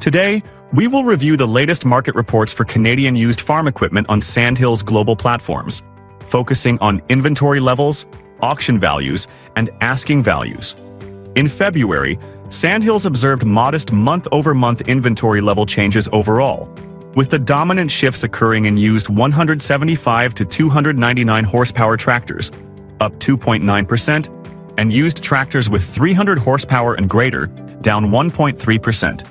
Today, we will review the latest market reports for Canadian used farm equipment on Sandhills global platforms, focusing on inventory levels, auction values, and asking values. In February, Sandhills observed modest month-over-month inventory level changes overall, with the dominant shifts occurring in used 175 to 299 horsepower tractors, up 2.9%, and used tractors with 300 horsepower and greater, down 1.3%.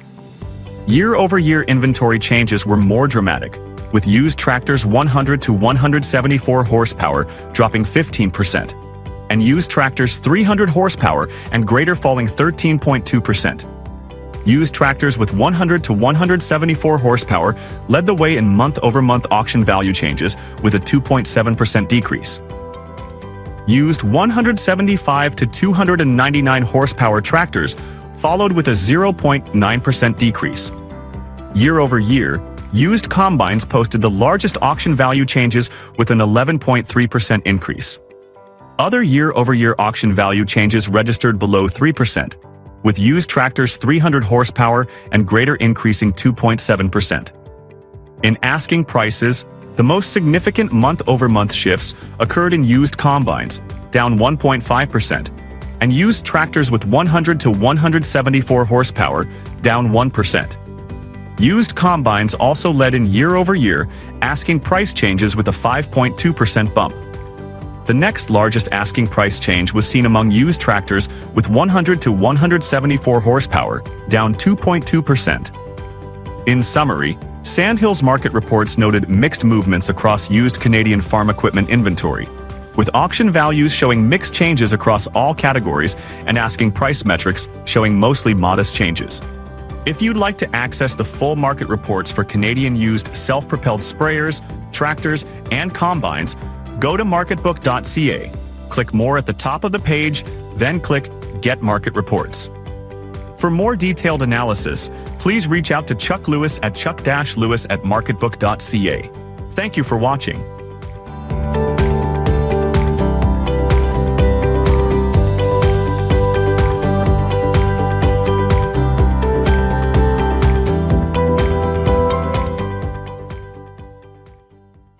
Year-over-year inventory changes were more dramatic, with used tractors 100 to 174 horsepower dropping 15%, and used tractors 300 horsepower and greater falling 13.2%. Used tractors with 100 to 174 horsepower led the way in month-over-month auction value changes with a 2.7% decrease. Used 175 to 299 horsepower tractors followed with a 0.9% decrease. Year-over-year, used combines posted the largest auction value changes with an 11.3% increase. Other year-over-year auction value changes registered below 3%, with used tractors 300 horsepower and greater increasing 2.7%. In asking prices, the most significant month-over-month shifts occurred in used combines, down 1.5%, and used tractors with 100 to 174 horsepower, down 1%. Used combines also led in year-over-year asking price changes with a 5.2% bump. The next largest asking price change was seen among used tractors with 100 to 174 horsepower, down 2.2%. In summary, Sandhills market reports noted mixed movements across used Canadian farm equipment inventory, with auction values showing mixed changes across all categories and asking price metrics showing mostly modest changes. If you'd like to access the full market reports for Canadian used self-propelled sprayers, tractors, and combines, go to marketbook.ca, click More at the top of the page, then click Get Market Reports. For more detailed analysis, please reach out to Chuck Lewis at chuck-lewis@marketbook.ca. Thank you for watching.